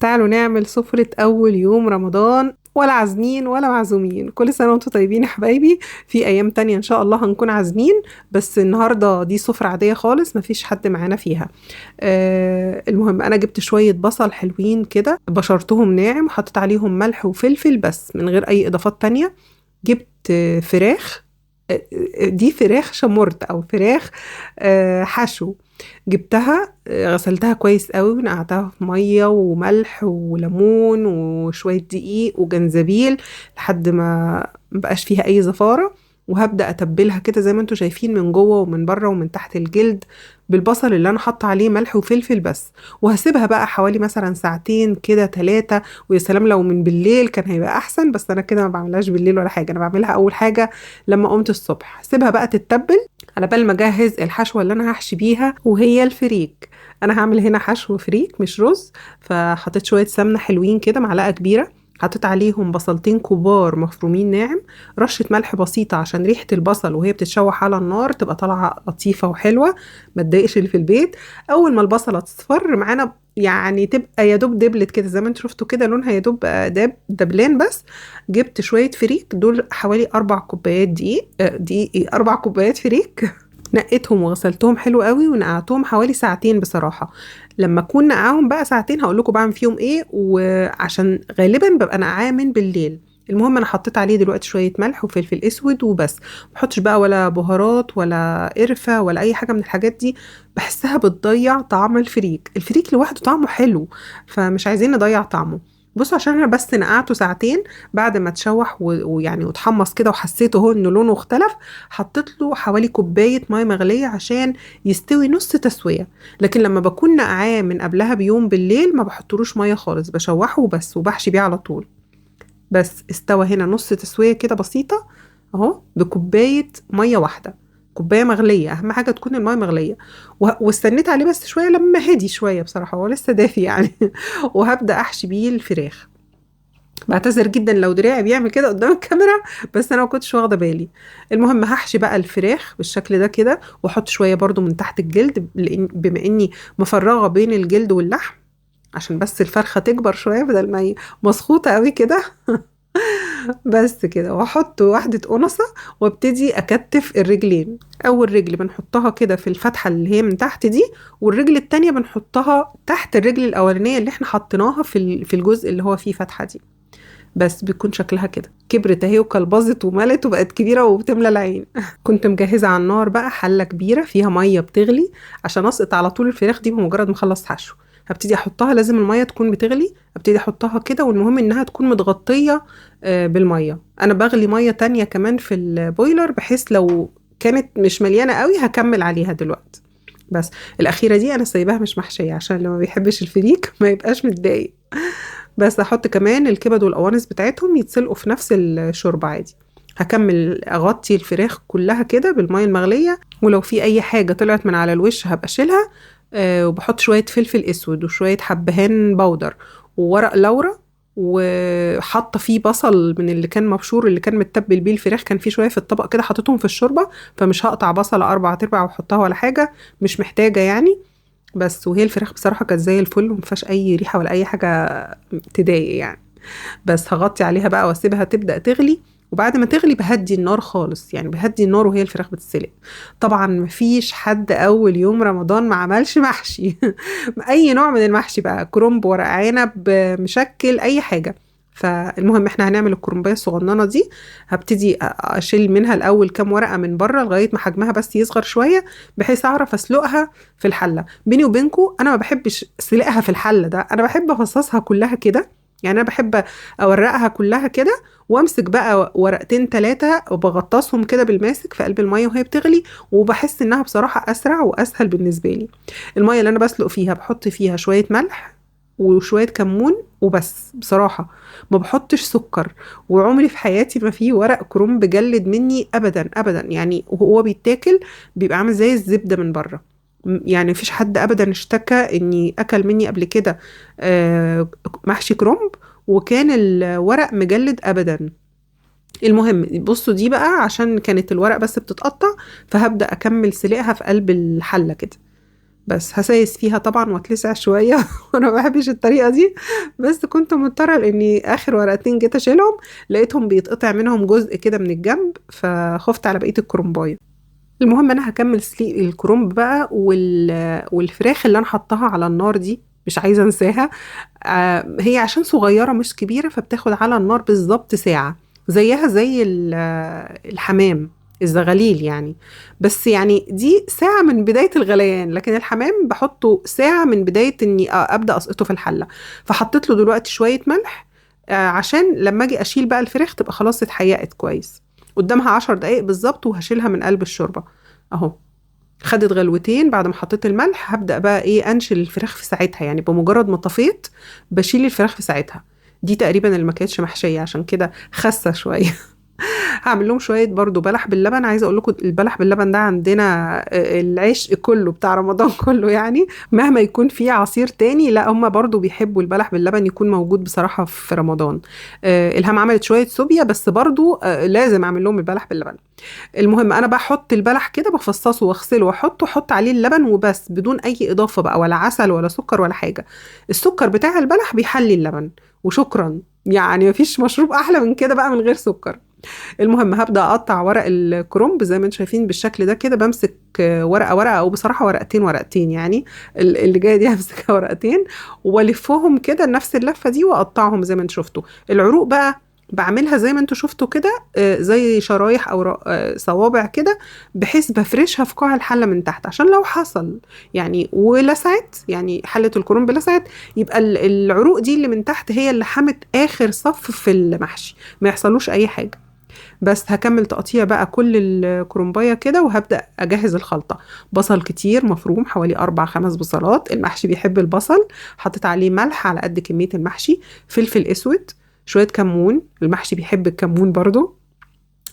تعالوا نعمل سفرة أول يوم رمضان، ولا عازمين ولا معزومين. كل سنة وانتم طيبين يا حبايبي. في أيام تانية إن شاء الله هنكون عازمين، بس النهاردة دي سفرة عادية خالص مفيش حد معانا فيها. المهم أنا جبت شوية بصل حلوين كده، بشرتهم ناعم، حطيت عليهم ملح وفلفل بس من غير أي إضافات تانية. جبت فراخ. دي فراخ شمورت أو فراخ حشو. جبتها غسلتها كويس قوي ونقعتها في ميه وملح وليمون وشويه دقيق وجنزبيل لحد ما مبقاش فيها اي زفاره. وهبدا اتبلها كده زي ما انتم شايفين، من جوه ومن بره ومن تحت الجلد، بالبصل اللي انا حاطه عليه ملح وفلفل بس. وهسيبها بقى حوالي مثلا ساعتين كده 3. ويا سلام لو من بالليل كان هيبقى احسن، بس انا كده ما بعملهاش بالليل ولا حاجه، انا بعملها اول حاجه لما قمت الصبح. سيبها بقى تتبل على بال ما اجهز الحشوه اللي انا هحشي بيها، وهي الفريك. انا هعمل هنا حشو فريك مش رز. فحطيت شويه سمنه حلوين كده، معلقه كبيره. حطيت عليهم بصلتين كبار مفرومين ناعم، رشه ملح بسيطه عشان ريحه البصل وهي بتتشوح على النار تبقى طالعه لطيفه وحلوه، ما تضايقش اللي في البيت. اول ما البصله تصفر معانا، يعني تبقى يا دوب دبلت كده زي ما انتوا شفتوا كده، لونها يا دوب دبلان بس. جبت شويه فريك، دول حوالي 4 كوبايات دقيق، دقيق إيه، 4 كوبايات فريك. نقيتهم وغسلتهم حلو قوي ونقعتهم حوالي ساعتين بصراحة. لما اكون نقعهم بقى ساعتين هقول لكم بعمل فيهم ايه، وعشان غالبا ببقى نقعاه من بالليل. المهم انا حطيت عليه دلوقتي شوية ملح وفلفل اسود وبس. محطش بقى ولا بهارات ولا قرفة ولا اي حاجة من الحاجات دي. بحسها بتضيع طعم الفريك. الفريك لوحده طعمه حلو، فمش عايزين نضيع طعمه. بصوا عشان انا بس نقعته ساعتين، بعد ما اتشوح ويعني واتحمص كده وحسيته هو انه لونه اختلف، حطيت له حوالي كوباية مية مغلية عشان يستوي نص تسوية. لكن لما بكون نقعاه من قبلها بيوم بالليل ما بحطلوش مية خالص، بشوحه وبس وبحشي بيه على طول. بس استوى هنا نص تسوية كده بسيطة اهو، بكوباية مية واحدة. كوباية مغلية، أهم حاجة تكون المية مغلية. واستنيت عليه بس شوية لما هدي شوية، بصراحة هو لسه دافي يعني. وهبدأ أحشي بيه الفراخ. بعتذر جدا لو دراعي بيعمل كده قدام الكاميرا، بس انا ما كنتش واخده بالي. المهم هحشي بقى الفراخ بالشكل ده كده، واحط شويه برضو من تحت الجلد، بما اني مفرغه بين الجلد واللحم، عشان بس الفرخه تكبر شويه بدل ما هي مسخوطه قوي كده. بس كده، واحط واحده قنصه وابتدي اكتف الرجلين. اول رجل بنحطها كده في الفتحه اللي هي من تحت دي، والرجل التانية بنحطها تحت الرجل الاولانيه اللي احنا حطيناها في الجزء اللي هو فيه فتحه دي. بس بيكون شكلها كده كبرت اهي وكلبظت وملت وبقت كبيرة وبتملى العين. كنت مجهزة على النار بقى حلة كبيرة فيها مية بتغلي عشان اسقط على طول الفراخ دي بمجرد ما اخلص حشو. هبتدي احطها، لازم المية تكون بتغلي، ابتدي احطها كده، والمهم انها تكون متغطية بالمية. انا بغلي مية تانية كمان في البويلر، بحيث لو كانت مش مليانة قوي هكمل عليها دلوقتي. بس الأخيرة دي أنا سايباها مش محشية عشان اللي ما بيحبش الفريك ما يبقاش متضايق. بس احط كمان الكبد والقوانص بتاعتهم يتسلقوا في نفس الشوربة عادي. هكمل اغطي الفراخ كلها كده بالمية المغلية، ولو في اي حاجة طلعت من على الوش هبقى اشيلها. وبحط شوية فلفل اسود وشوية حبهان بودر وورق لورا. وحاطه فيه بصل من اللي كان مبشور، اللي كان متبل بيه الفراخ، كان فيه شويه في الطبق كده حطيتهم في الشوربه. فمش هقطع بصله 4 ارباع واحطها ولا حاجه، مش محتاجه يعني. بس وهي الفراخ بصراحة كانت زي الفل ومفيهاش أي ريحة ولا أي حاجة تضايق يعني. بس هغطي عليها بقى واسيبها تبدأ تغلي. وبعد ما تغلي بهدي النار خالص، يعني بهدي النار وهي الفراخ بتتسلق. طبعا مفيش حد أول يوم رمضان ما عملش محشي. أي نوع من المحشي بقى، كرنب، ورق عنب، مشكل، أي حاجة. فالمهم احنا هنعمل الكرنبايه الصغننه دي. هبتدي اشيل منها الاول كام ورقه من بره لغايه ما حجمها بس يصغر شويه، بحيث اعرف اسلقها في الحله. بيني وبينكم انا ما بحبش سلقها في الحله ده، انا بحب افصصها كلها كده. يعني انا بحب اورقها كلها كده، وامسك بقى ورقتين 3 وبغطسهم كده بالماسك في قلب الميه وهي بتغلي. وبحس انها بصراحه اسرع واسهل بالنسبه لي. الميه اللي انا بسلق فيها بحط فيها شويه ملح وشويه كمون وبس بصراحه. ما بحطش سكر. وعمري في حياتي ما في ورق كرنب جلد مني ابدا ابدا، يعني وهو بيتاكل بيبقى عامل زي الزبده من بره. يعني مفيش حد ابدا اشتكى اني اكل مني قبل كده محشي كرنب وكان الورق مجلد ابدا. المهم بصوا دي بقى عشان كانت الورق بس بتتقطع، فهبدأ اكمل سلقها في قلب الحلة كده. بس هسايس فيها طبعا واتلسع شويه وانا ما بحبش الطريقه دي، بس كنت مضطره لاني اخر ورقتين جيت اشيلهم لقيتهم بيتقطع منهم جزء كده من الجنب، فخفت على بقيه الكرنبايه. المهم انا هكمل سليق الكرنب بقى، والفراخ اللي انا حطاها على النار دي مش عايزه انساها. هي عشان صغيره مش كبيره فبتاخد على النار بالظبط ساعه، زيها زي الحمام، الزغاليل يعني. بس يعني دي ساعة من بداية الغليان، لكن الحمام بحطه ساعة من بداية اني ابدأ اسقطه في الحلة. فحطيت له دلوقتي شوية ملح عشان لما اجي اشيل بقى الفراخ تبقى خلاص اتحيقت كويس. قدامها 10 دقايق بالظبط وهشيلها من قلب الشوربة اهو. خدت غلوتين بعد ما حطيت الملح، هبدأ بقى ايه انشل الفراخ في ساعتها، يعني بمجرد ما طفيت بشيل الفراخ في ساعتها. دي تقريبا اللي ما كانتش محشية عشان كده خاسة شوية. هعمل لهم شويه برضو بلح باللبن. عايزه اقول لكم البلح باللبن ده عندنا العشق كله بتاع رمضان كله، يعني مهما يكون فيه عصير تاني لا هم برضو بيحبوا البلح باللبن يكون موجود بصراحه في رمضان. الهام عملت شويه صوبيا بس برضو لازم اعمل لهم البلح باللبن. المهم انا بحط البلح كده بفصصه واغسله واحطه، احط عليه اللبن وبس بدون اي اضافه بقى، ولا عسل ولا سكر ولا حاجه. السكر بتاع البلح بيحلي اللبن وشكرا، يعني مفيش مشروب احلى من كده بقى من غير سكر. المهم هبدأ أقطع ورق الكرنب زي ما انتم شايفين بالشكل ده كده. بمسك ورقة ورقة أو بصراحة ورقتين ورقتين، يعني اللي جاية دي همسكها ورقتين والفهم كده نفس اللفة دي واقطعهم زي ما انتم شفتوا. العروق بقى بعملها زي ما انتم شفتوا كده زي شرايح او صوابع كده، بحيث بفرشها في قاع الحله من تحت عشان لو حصل يعني ولسعت، يعني حله الكرنب لسعت، يبقى العروق دي اللي من تحت هي اللي حمت اخر صف في المحشي، ما يحصلوش اي حاجه. بس هكمل تقطيع بقى كل الكرنبايه كده وهبدأ أجهز الخلطة. بصل كتير مفروم حوالي 4 5 بصلات، المحشي بيحب البصل. حطيت عليه ملح على قد كمية المحشي، فلفل أسود، شوية كمون، المحشي بيحب الكمون برضو.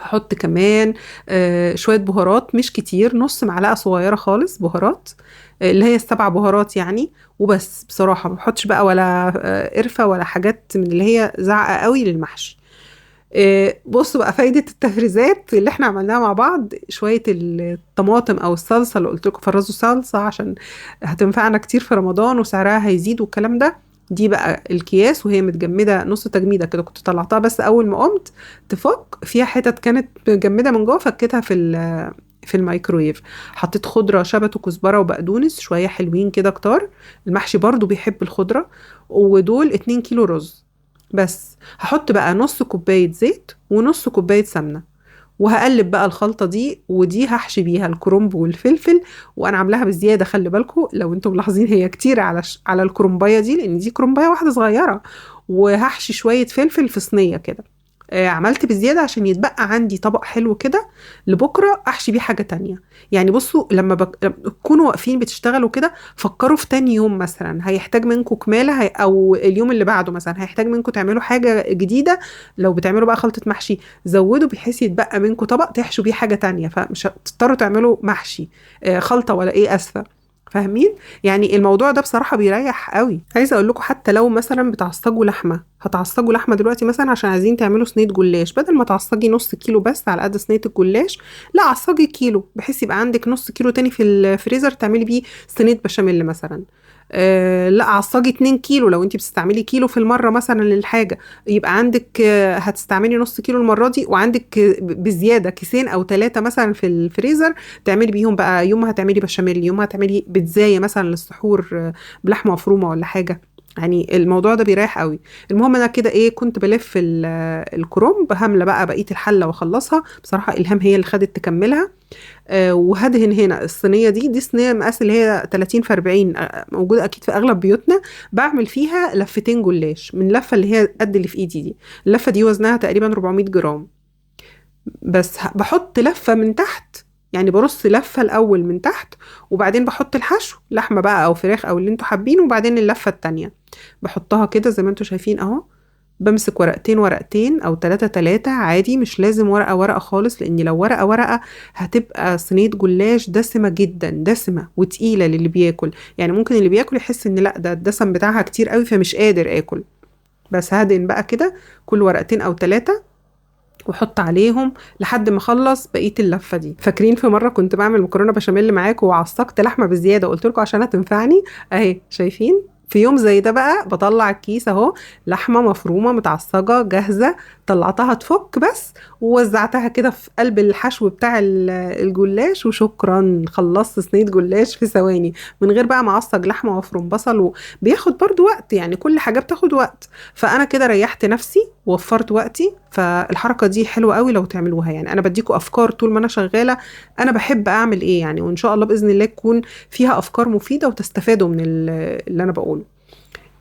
هحط كمان شوية بهارات مش كتير، نص معلقة صغيرة خالص بهارات اللي هي ال7 بهارات يعني. وبس بصراحة ما بحطش بقى ولا قرفة ولا حاجات من اللي هي زعقة قوي للمحشي. بصوا بقى فايدة التفريزات اللي احنا عملناها مع بعض، شوية الطماطم او الصلصة اللي قلت لكم فرزوا صلصة عشان هتنفعنا كتير في رمضان وسعرها هيزيد والكلام ده. دي بقى الكياس وهي متجمدة نص تجميدة كده، كنت طلعتها بس اول ما قمت تفك فيها حتت كانت مجمدة من جوه، فكيتها في الميكرويف. حطيت خضرة شبت وكزبرة وبقدونس شوية حلوين كده كتار، المحشي برضو بيحب الخضرة. ودول 2 كيلو رز. بس هحط بقى نص كوباية زيت ونص كوباية سمنة، وهقلب بقى الخلطة دي، ودي هحشي بيها الكرنب والفلفل. وانا عاملاها بزيادة، خلي بالكم لو انتم ملاحظين هي كتير على الكرنباية دي لان دي كرنباية واحدة صغيرة. وهحشي شوية فلفل في صينية كده. عملت بزيادة عشان يتبقى عندي طبق حلو كده لبكرة أحشي بيه حاجة تانية. يعني بصوا لما تكونوا واقفين بتشتغلوا كده فكروا في تاني يوم مثلا هيحتاج منكم كمالة أو اليوم اللي بعده مثلا هيحتاج منكم تعملوا حاجة جديدة. لو بتعملوا بقى خلطة محشي زودوا بحيث يتبقى منكم طبق تحشوا بيه حاجة تانية، فمش هتضطروا تعملوا محشي خلطة ولا إيه أسفة. فاهمين؟ يعني الموضوع ده بصراحة بيريح قوي. عايزة اقول لكم حتى لو مثلا بتعصجوا لحمة، هتعصجوا لحمة دلوقتي مثلا عشان عايزين تعملوا صينية جلاش، بدل ما تعصجي نص كيلو بس على قد صينية الجلاش، لا عصجي كيلو بحيث يبقى عندك نص كيلو تاني في الفريزر تعملي بيه صينية بشاميل مثلا. لا عصجي 2 كيلو لو انت بتستعملي كيلو في المرة مثلا للحاجة، يبقى عندك هتستعملي نص كيلو المرة دي، وعندك بزيادة كيسين او 3 مثلا في الفريزر تعملي بيهم بقى. يوم هتعملي بشاميل، يوم هتعملي بيتزاية مثلا للسحور بلحمة مفرومة ولا حاجة. يعني الموضوع ده بيريح قوي. المهم انا كده ايه كنت بلف الكرنب هملة بقى بقية الحلة واخلصها. بصراحة الهام هي اللي خدت تكملها. وهدهن هنا الصينية دي صينية مقاس اللي هي 30 في 40 موجودة أكيد في أغلب بيوتنا. بعمل فيها لفتين جلاش من لفة اللي هي قد اللي في إيدي دي. اللفة دي وزنها تقريبا 400 جرام. بس بحط لفة من تحت، يعني برص لفة الأول من تحت وبعدين بحط الحشو لحمة بقى أو فراخ أو اللي انتوا حابين، وبعدين اللفة التانية بحطها كده زي ما انتوا شايفين أهو. بمسك ورقتين ورقتين او 3 عادي، مش لازم ورقة ورقة خالص، لان لو ورقة ورقة هتبقى صينية جلاش دسمة جدا، دسمة وتقيلة للي بياكل. يعني ممكن اللي بياكل يحس ان لا ده الدسم بتاعها كتير قوي فمش قادر اكل. بس هدهن بقى كده كل ورقتين او 3 واحط عليهم لحد ما اخلص بقيه اللفه دي. فاكرين في مره كنت بعمل مكرونه بشاميل معاكم وعصقت لحمه بزياده وقلت لكم عشان هتنفعني؟ اهي شايفين. في يوم زي ده بقى بطلع الكيس اهو، لحمه مفرومه متعصجه جاهزه، طلعتها تفك بس، ووزعتها كده في قلب الحشو بتاع الجلاش، وشكرا خلصت صينيه جلاش في ثواني من غير بقى معصج لحمه ومفروم بصل. وبياخد برضو وقت، يعني كل حاجه بتاخد وقت. فانا كده ريحت نفسي ووفرت وقتي. فالحركه دي حلوه قوي لو تعملوها. يعني انا بديكوا افكار طول ما انا شغاله انا بحب اعمل ايه يعني، وان شاء الله باذن الله تكون فيها افكار مفيده وتستفادوا من اللي انا بقوله.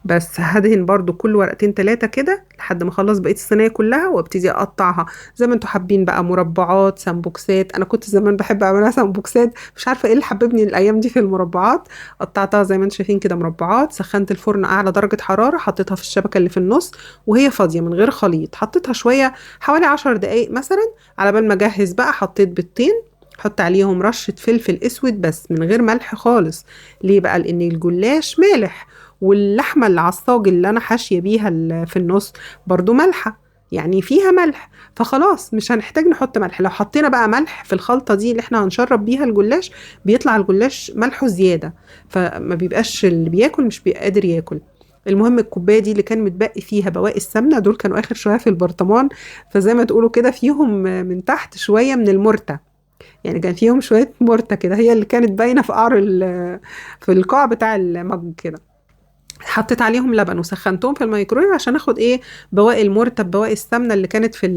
بس هدهن برضو كل ورقتين ثلاثة كده لحد ما اخلص بقية الصينية كلها، وابتدي اقطعها زي ما انتوا حابين بقى، مربعات، سمبوكسات. انا كنت زمان بحب اعملها سمبوكسات، مش عارفة ايه اللي حببني الايام دي في المربعات. قطعتها زي ما انتوا شايفين كده مربعات، سخنت الفرن اعلى درجة حرارة، حطيتها في الشبكة اللي في النص وهي فاضية من غير خليط، حطيتها شوية حوالي 10 دقايق مثلا. على بال ما اجهز بقى حطيت بيضتين، حط عليهم رشة فلفل اسود بس من غير ملح خالص. ليه بقى؟ لان الجلاش مالح، واللحمة العصاج اللي انا حاشية بيها في النص برضو ملحة، يعني فيها ملح. فخلاص مش هنحتاج نحط ملح. لو حطينا بقى ملح في الخلطة دي اللي احنا هنشرب بيها الجلاش، بيطلع الجلاش ملحه زيادة، فما بيبقاش اللي بياكل مش بيبقى قادر ياكل. المهم الكوبايه دي اللي كان متبقي فيها بواقي السمنه، دول كانوا اخر شويه في البرطمان، فزي ما تقولوا كده فيهم من تحت شويه من المرتة. يعني كان فيهم شوية مرتة كده، هي اللي كانت باينة في قعر في القاع بتاع المج كده. حطيت عليهم لبن وسخنتهم في الميكرويف عشان اخد ايه، بواقي المرتة بواقي السمنة اللي كانت في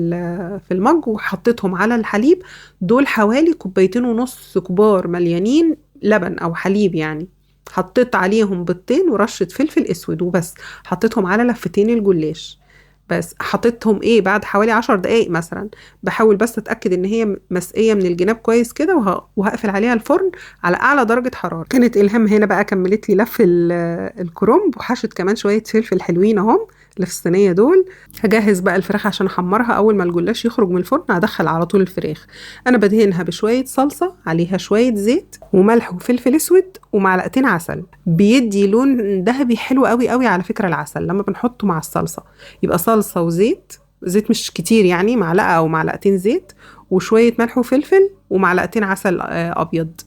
المج، وحطيتهم على الحليب. دول حوالي كوبايتين ونص كبار مليانين لبن او حليب يعني. حطيت عليهم بيضتين ورشة فلفل اسود وبس. حطيتهم على لفتين الجلاش بس. حطيتهم ايه بعد حوالي 10 دقايق مثلا، بحاول بس اتاكد ان هي مسقيه من الجناب كويس كده، وهقفل عليها الفرن على اعلى درجه حراره. كانت الهام هنا بقى كملت لي لف الكرنب، وحشت كمان شويه فلفل حلوين اهم اللي في الصينيه دول. هجهز بقى الفراخ عشان احمرها. اول ما الجلاش يخرج من الفرن هدخل على طول الفراخ. انا بدهنها بشويه صلصه، عليها شويه زيت وملح وفلفل اسود ومعلقتين عسل. بيدي لون ذهبي حلو قوي قوي على فكره العسل لما بنحطه مع الصلصه. يبقى صلصه وزيت، زيت مش كتير يعني، معلقه او معلقتين زيت، وشويه ملح وفلفل ومعلقتين عسل ابيض.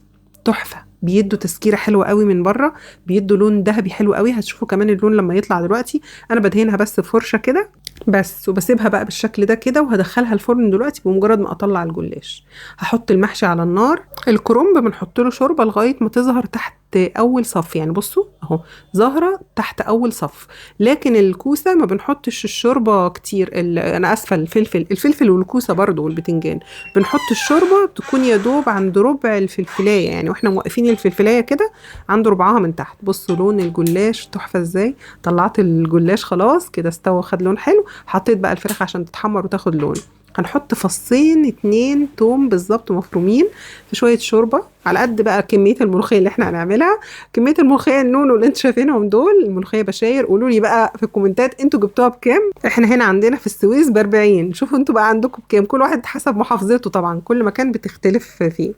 تحفه، بيدوا تسكيره حلوه قوي من بره، بيدوا لون ذهبي حلو قوي. هتشوفوا كمان اللون لما يطلع دلوقتي. انا بدهنها بس بفرشه كده بس، وبسيبها بقى بالشكل ده كده، وهدخلها الفرن دلوقتي بمجرد ما اطلع الجلاش. هحط المحشي على النار. الكرنب بنحط له شوربه لغايه ما تظهر تحت اول صف، يعني بصوا اهو ظاهره تحت اول صف. لكن الكوسه ما بنحطش الشوربه كتير. انا اسفه، الفلفل والكوسه برضو والبتنجان بنحط الشوربه تكون يا دوب عند ربع الفلفلايه، يعني واحنا موقفين الفلفلايه كده عند ربعها من تحت. بصوا لون الجلاش تحفه ازاي. طلعت الجلاش خلاص كده استوى خد لون حلو. حطيت بقى الفراخ عشان تتحمر وتاخد لون. هنحط فصين 2 توم بالظبط مفرومين في شويه شوربه على قد بقى كميه الملوخيه اللي احنا هنعملها. كميه الملوخيه النونو اللي انتوا شايفينهم دول، الملوخيه بشاير. قولوا لي بقى في الكومنتات انتوا جبتوها بكام. احنا هنا عندنا في السويس ب40. شوفوا انتوا بقى عندكم بكام، كل واحد حسب محافظته طبعا، كل مكان بتختلف فيه.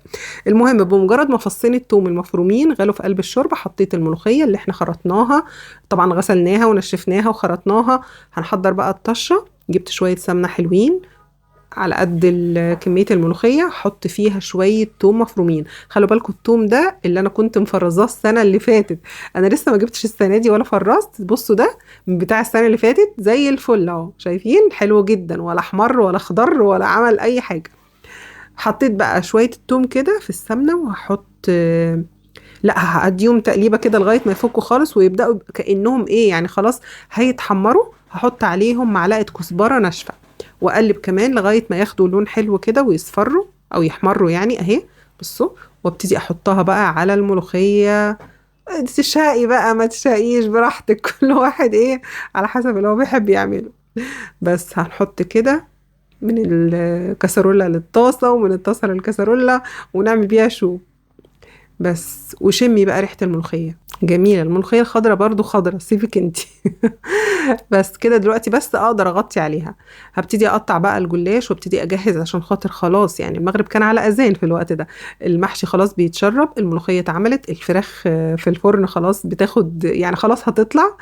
المهم بمجرد ما فصين التوم المفرومين غلوا في قلب الشوربه، حطيت الملوخيه اللي احنا خرطناها، طبعا غسلناها ونشفناها وخرطناها. هنحضر بقى الطشه. جبت شويه سمنه حلوين على قد كمية الملوخية، حط فيها شوية توم مفرومين. خلوا بالكم التوم ده اللي انا كنت مفرزاه السنة اللي فاتت، انا لسه ما جبتش السنة دي ولا فرزت. بصوا ده من بتاع السنة اللي فاتت زي الفل اهو، شايفين حلو جدا، ولا احمر ولا خضر ولا عمل اي حاجة. حطيت بقى شوية التوم كده في السمنة، وهحط لا هديهم تقليبة كده لغاية ما يفكوا خالص ويبدأوا كأنهم ايه يعني خلاص هيتحمروا. هحط عليهم معلقة كزبرة ناشفة واقلب كمان لغايه ما ياخدوا لون حلو كده ويصفروا او يحمروا يعني اهي. بصوا، وابتدي احطها بقى على الملوخيه. تشهقي بقى ما تشهقيش براحتك كل واحد ايه على حسب اللي هو بيحب يعمله. بس هنحط كده من الكسرولة للطاسة ومن الطاسة للكسرولة ونعمل بيها شو بس. وشمي بقى ريحة الملوخية جميلة. الملوخية الخضرة برضو خضرة، سيبك انتي. بس كده دلوقتي بس اقدر اغطي عليها. هبتدي اقطع بقى الجلاش وابتدي اجهز عشان خاطر خلاص يعني المغرب كان على اذان في الوقت ده. المحشي خلاص بيتشرب، الملوخية اتعملت، الفراخ في الفرن خلاص بتاخد يعني خلاص هتطلع.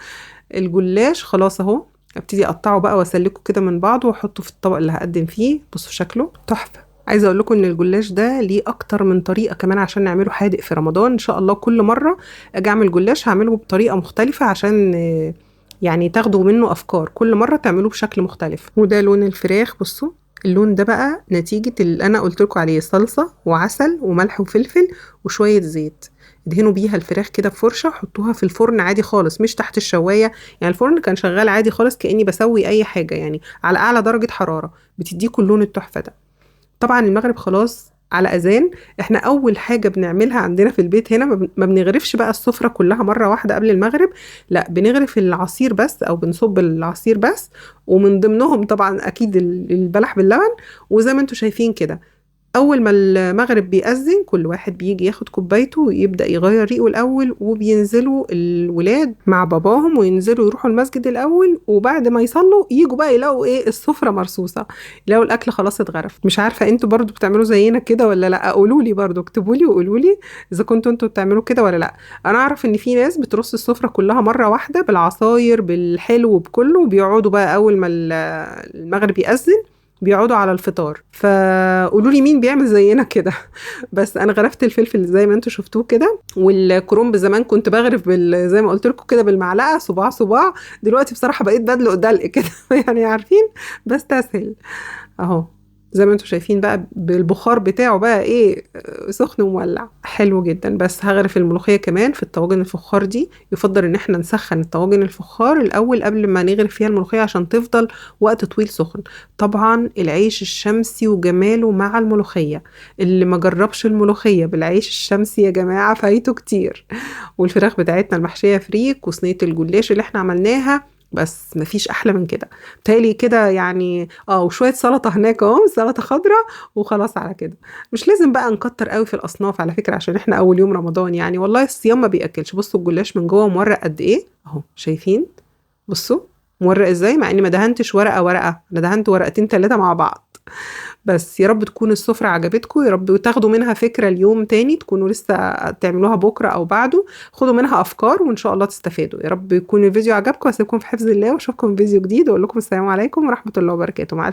الجلاش خلاص اهو ابتدي اقطعه بقى واسلكه كده من بعضه واحطه في الطبق اللي هقدم فيه. بصوا شكله تحفه. عايزه اقول لكم ان الجلاش ده ليه اكتر من طريقه كمان عشان نعمله حادق في رمضان. ان شاء الله كل مره اجي اعمل جلاش هعمله بطريقه مختلفه عشان يعني تاخدوا منه افكار، كل مره تعملوه بشكل مختلف. وده لون الفراخ، بصوا اللون ده بقى نتيجه اللي انا قلت لكم عليه، صلصه وعسل وملح وفلفل وشويه زيت. ادهنوا بيها الفراخ كده بفرشه، حطوها في الفرن عادي خالص مش تحت الشوايه، يعني الفرن كان شغال عادي خالص كاني بسوي اي حاجه، يعني على اعلى درجه حراره بتديكوا اللون التحفه ده. طبعا المغرب خلاص على اذان. احنا اول حاجه بنعملها عندنا في البيت هنا، ما بنغرفش بقى السفره كلها مره واحده قبل المغرب، لا بنغرف العصير بس او بنصب العصير بس، ومن ضمنهم طبعا اكيد البلح باللبن. وزي ما انتم شايفين كده اول ما المغرب بيأذن كل واحد بيجي ياخد كوبايته ويبدأ يغير ريقه الاول، وبينزلوا الولاد مع باباهم وينزلوا يروحوا المسجد الاول، وبعد ما يصلوا يجوا بقى يلاقوا ايه، السفرة مرصوصة، يلاقوا الاكل خلاص اتغرف. مش عارفة انتوا برضو بتعملوا زينا كده ولا لا؟ قولوا لي برضو، اكتبوا لي وقولوا لي اذا كنتوا انتوا بتعملوا كده ولا لا. انا اعرف ان في ناس بترص السفرة كلها مرة واحدة بالعصاير بالحلو بكله، وبيقعدوا بقى اول ما المغرب يأذن بيقعدوا على الفطار. فقولوا لي مين بيعمل زينا كده. بس انا غرفت الفلفل زي ما انتوا شفتوه كده، والكرنب زمان كنت بغرف زي ما قلت لكم كده بالمعلقه صباع صباع، دلوقتي بصراحه بقيت بدلق دلق كده يعني عارفين، بستسهل اهو. زي ما انتم شايفين بقى بالبخار بتاعه بقى ايه، سخن ومولع حلو جدا. بس هغرف الملوخيه كمان في الطواجن الفخار دي. يفضل ان احنا نسخن الطواجن الفخار الاول قبل ما نغرف فيها الملوخيه عشان تفضل وقت طويل سخن. طبعا العيش الشمسي وجماله مع الملوخيه، اللي ما جربش الملوخيه بالعيش الشمسي يا جماعه فايته كتير. والفراخ بتاعتنا المحشيه فريك، وصينيه الجلاش اللي احنا عملناها، بس مفيش احلى من كده بتهيألي كده يعني. وشويه سلطه هناك اهو، سلطه خضراء، وخلاص على كده. مش لازم بقى نكتر قوي في الاصناف على فكره، عشان احنا اول يوم رمضان يعني، والله الصيام ما بياكلش. بصوا الجلاش من جوه مورق قد ايه اهو، شايفين؟ بصوا مورق ازاي، مع اني ما دهنتش ورقه ورقه، انا دهنت ورقتين ثلاثه مع بعض. بس يا رب تكون السفرة عجبتكم، يا رب تاخدوا منها فكرة اليوم تاني، تكونوا لسه تعملوها بكرة أو بعده، خدوا منها أفكار وإن شاء الله تستفادوا. يا رب يكون الفيديو عجبكم، وأسيبكم في حفظ الله، وأشوفكم في فيديو جديد، وأقول لكم السلام عليكم ورحمة الله وبركاته. مع